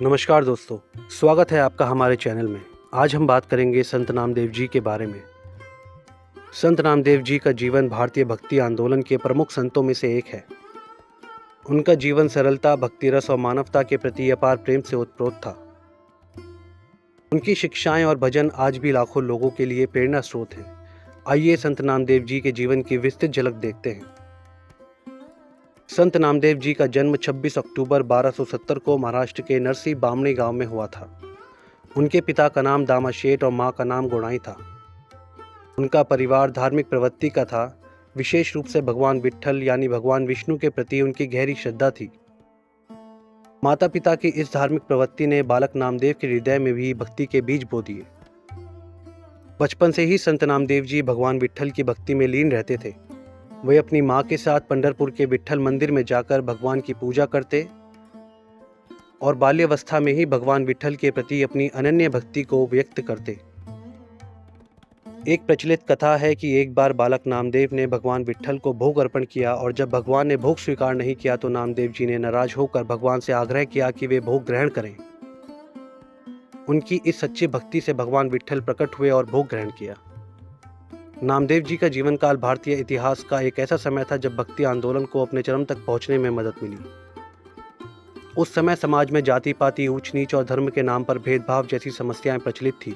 नमस्कार दोस्तों, स्वागत है आपका हमारे चैनल में। आज हम बात करेंगे संत नामदेव जी के बारे में। संत नामदेव जी का जीवन भारतीय भक्ति आंदोलन के प्रमुख संतों में से एक है। उनका जीवन सरलता, भक्ति रस और मानवता के प्रति अपार प्रेम से ओतप्रोत था। उनकी शिक्षाएं और भजन आज भी लाखों लोगों के लिए प्रेरणा स्रोत हैं। आइए संत नामदेव जी के जीवन की विस्तृत झलक देखते हैं। संत नामदेव जी का जन्म 26 अक्टूबर 1270 को महाराष्ट्र के नरसी बामणी गांव में हुआ था। उनके पिता का नाम दामा शेठ और मां का नाम गोणाई था। उनका परिवार धार्मिक प्रवृत्ति का था। विशेष रूप से भगवान विट्ठल यानी भगवान विष्णु के प्रति उनकी गहरी श्रद्धा थी। माता पिता की इस धार्मिक प्रवृत्ति ने बालक नामदेव के हृदय में भी भक्ति के बीज बो दिए। बचपन से ही संत नामदेव जी भगवान विट्ठल की भक्ति में लीन रहते थे। वे अपनी मां के साथ पंढरपुर के विट्ठल मंदिर में जाकर भगवान की पूजा करते और बाल्यावस्था में ही भगवान विट्ठल के प्रति अपनी अनन्य भक्ति को व्यक्त करते। एक प्रचलित कथा है कि एक बार बालक नामदेव ने भगवान विट्ठल को भोग अर्पण किया और जब भगवान ने भोग स्वीकार नहीं किया तो नामदेव जी ने नाराज होकर भगवान से आग्रह किया कि वे भोग ग्रहण करें। उनकी इस सच्ची भक्ति से भगवान विट्ठल प्रकट हुए और भोग ग्रहण किया। नामदेव जी का जीवन काल भारतीय इतिहास का एक ऐसा समय था जब भक्ति आंदोलन को अपने चरम तक पहुंचने में मदद मिली। उस समय समाज में जाति पाति, ऊंच नीच और धर्म के नाम पर भेदभाव जैसी समस्याएं प्रचलित थी।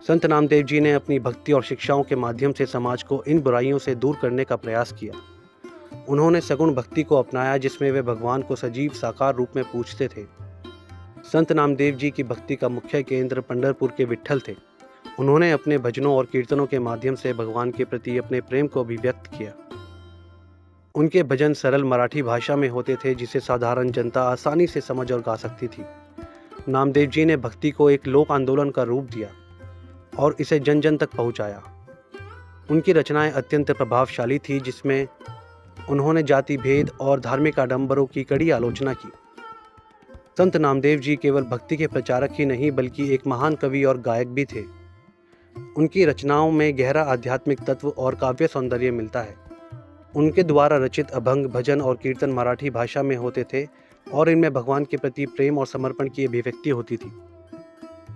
संत नामदेव जी ने अपनी भक्ति और शिक्षाओं के माध्यम से समाज को इन बुराइयों से दूर करने का प्रयास किया। उन्होंने सगुण भक्ति को अपनाया जिसमें वे भगवान को सजीव साकार रूप में पूजते थे। संत नामदेव जी की भक्ति का मुख्य केंद्र पंढरपुर के विट्ठल थे। उन्होंने अपने भजनों और कीर्तनों के माध्यम से भगवान के प्रति अपने प्रेम को अभिव्यक्त किया। उनके भजन सरल मराठी भाषा में होते थे जिसे साधारण जनता आसानी से समझ और गा सकती थी। नामदेव जी ने भक्ति को एक लोक आंदोलन का रूप दिया और इसे जन जन तक पहुंचाया। उनकी रचनाएं अत्यंत प्रभावशाली थी जिसमें उन्होंने जाति भेद और धार्मिक आडंबरों की कड़ी आलोचना की। संत नामदेव जी केवल भक्ति के प्रचारक ही नहीं बल्कि एक महान कवि और गायक भी थे। उनकी रचनाओं में गहरा आध्यात्मिक तत्व और काव्य सौंदर्य मिलता है। उनके द्वारा रचित अभंग, भजन और कीर्तन मराठी भाषा में होते थे और इनमें भगवान के प्रति प्रेम और समर्पण की अभिव्यक्ति होती थी।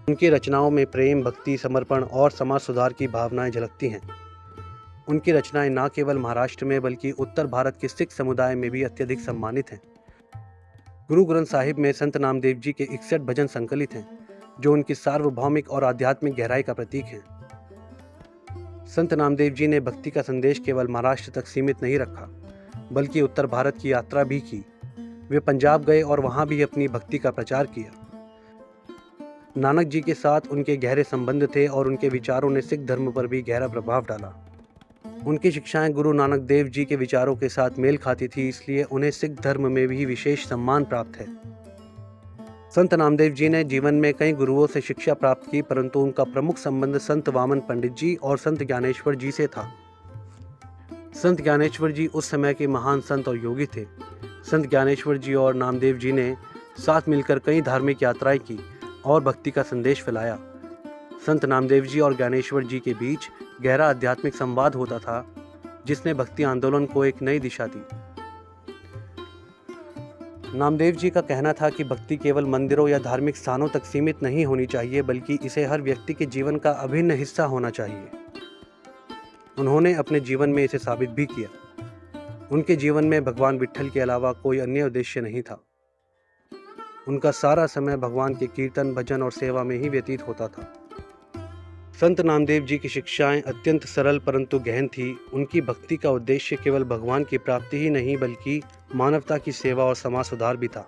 उनकी रचनाओं में प्रेम, भक्ति, समर्पण और समाज सुधार की भावनाएं झलकती हैं। उनकी रचनाएं न केवल महाराष्ट्र में बल्कि उत्तर भारत के सिख समुदाय में भी अत्यधिक सम्मानित हैं। गुरु ग्रंथ साहिब में संत नामदेव जी के 61 भजन संकलित हैं जो उनकी सार्वभौमिक और आध्यात्मिक गहराई का प्रतीक है। संत नामदेव जी ने भक्ति का संदेश केवल महाराष्ट्र तक सीमित नहीं रखा बल्कि उत्तर भारत की यात्रा भी की। वे पंजाब गए और वहां भी अपनी भक्ति का प्रचार किया। नानक जी के साथ उनके गहरे संबंध थे और उनके विचारों ने सिख धर्म पर भी गहरा प्रभाव डाला। उनकी शिक्षाएं गुरु नानक देव जी के विचारों के साथ मेल खाती थी, इसलिए उन्हें सिख धर्म में भी विशेष सम्मान प्राप्त है। संत नामदेव जी ने जीवन में कई गुरुओं से शिक्षा प्राप्त की परंतु उनका प्रमुख संबंध संत वामन पंडित जी और संत ज्ञानेश्वर जी से था। संत ज्ञानेश्वर जी उस समय के महान संत और योगी थे। संत ज्ञानेश्वर जी और नामदेव जी ने साथ मिलकर कई धार्मिक यात्राएं की और भक्ति का संदेश फैलाया। संत नामदेव जी और ज्ञानेश्वर जी के बीच गहरा आध्यात्मिक संवाद होता था जिसने भक्ति आंदोलन को एक नई दिशा दी। नामदेव जी का कहना था कि भक्ति केवल मंदिरों या धार्मिक स्थानों तक सीमित नहीं होनी चाहिए बल्कि इसे हर व्यक्ति के जीवन का अभिन्न हिस्सा होना चाहिए। उन्होंने अपने जीवन में इसे साबित भी किया। उनके जीवन में भगवान विट्ठल के अलावा कोई अन्य उद्देश्य नहीं था। उनका सारा समय भगवान के कीर्तन, भजन और सेवा में ही व्यतीत होता था। संत नामदेव जी की शिक्षाएं अत्यंत सरल परंतु गहन थी। उनकी भक्ति का उद्देश्य केवल भगवान की प्राप्ति ही नहीं बल्कि मानवता की सेवा और समाज सुधार भी था।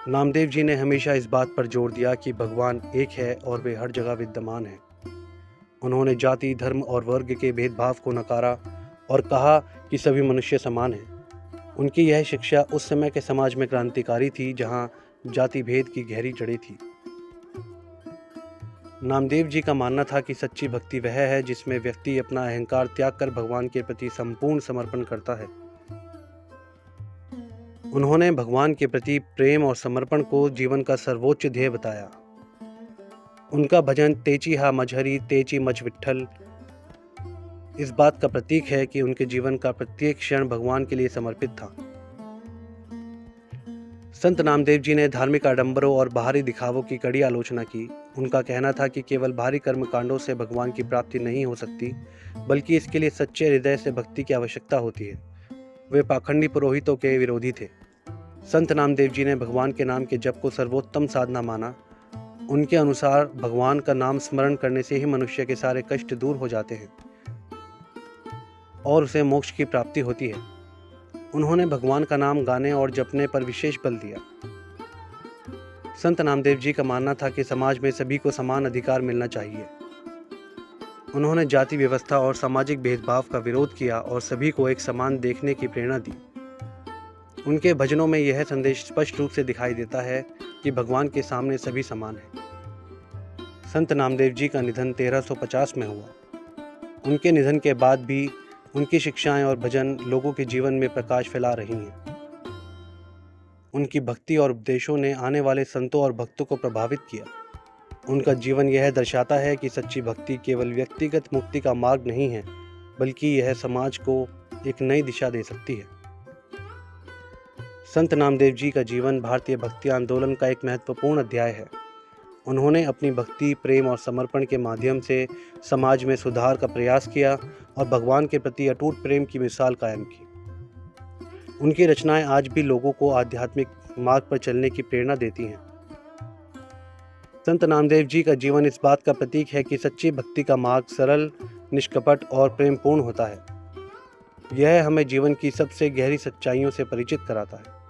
नामदेव जी ने हमेशा इस बात पर जोर दिया कि भगवान एक है और वे हर जगह विद्यमान है। उन्होंने जाति, धर्म और वर्ग के भेदभाव को नकारा और कहा कि सभी मनुष्य समान हैं। उनकी यह शिक्षा उस समय के समाज में क्रांतिकारी थी जहां जाति भेद की गहरी जड़ें थी। नामदेव जी का मानना था कि सच्ची भक्ति वह है जिसमें व्यक्ति अपना अहंकार त्याग कर भगवान के प्रति संपूर्ण समर्पण करता है। उन्होंने भगवान के प्रति प्रेम और समर्पण को जीवन का सर्वोच्च ध्येय बताया। उनका भजन तेची हा मझहरी तेची मझ विट्ठल इस बात का प्रतीक है कि उनके जीवन का प्रत्येक क्षण भगवान के लिए समर्पित था। संत नामदेव जी ने धार्मिक आडंबरों और बाहरी दिखावों की कड़ी आलोचना की। उनका कहना था कि केवल बाहरी कर्मकांडों से भगवान की प्राप्ति नहीं हो सकती, बल्कि इसके लिए सच्चे हृदय से भक्ति की आवश्यकता होती है। वे पाखंडी पुरोहितों के विरोधी थे। संत नामदेव जी ने भगवान के नाम के जप को सर्वोत्तम साधना माना। उनके अनुसार भगवान का नाम स्मरण करने से ही मनुष्य के सारे कष्ट दूर हो जाते हैं और उसे मोक्ष की प्राप्ति होती है। उन्होंने भगवान का नाम गाने और जपने पर विशेष बल दिया। संत नामदेव जी का मानना था कि समाज में सभी को समान अधिकार मिलना चाहिए। उन्होंने जाति व्यवस्था और सामाजिक भेदभाव का विरोध किया और सभी को एक समान देखने की प्रेरणा दी। उनके भजनों में यह संदेश स्पष्ट रूप से दिखाई देता है कि भगवान के सामने सभी समान हैं। संत नामदेव जी का निधन 1350 में हुआ। उनके निधन के बाद भी उनकी शिक्षाएं और भजन लोगों के जीवन में प्रकाश फैला रही हैं। उनकी भक्ति और उपदेशों ने आने वाले संतों और भक्तों को प्रभावित किया। उनका जीवन यह दर्शाता है कि सच्ची भक्ति केवल व्यक्तिगत मुक्ति का मार्ग नहीं है, बल्कि यह समाज को एक नई दिशा दे सकती है। संत नामदेव जी का जीवन भारतीय भक्ति आंदोलन का एक महत्वपूर्ण अध्याय है। उन्होंने अपनी भक्ति, प्रेम और समर्पण के माध्यम से समाज में सुधार का प्रयास किया और भगवान के प्रति अटूट प्रेम की मिसाल कायम की। उनकी रचनाएं आज भी लोगों को आध्यात्मिक मार्ग पर चलने की प्रेरणा देती हैं। संत नामदेव जी का जीवन इस बात का प्रतीक है कि सच्ची भक्ति का मार्ग सरल, निष्कपट और प्रेमपूर्ण होता है। यह हमें जीवन की सबसे गहरी सच्चाइयों से परिचित कराता है।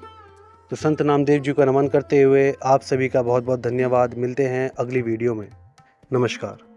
तो संत नामदेव जी को नमन करते हुए आप सभी का बहुत बहुत धन्यवाद। मिलते हैं अगली वीडियो में। नमस्कार।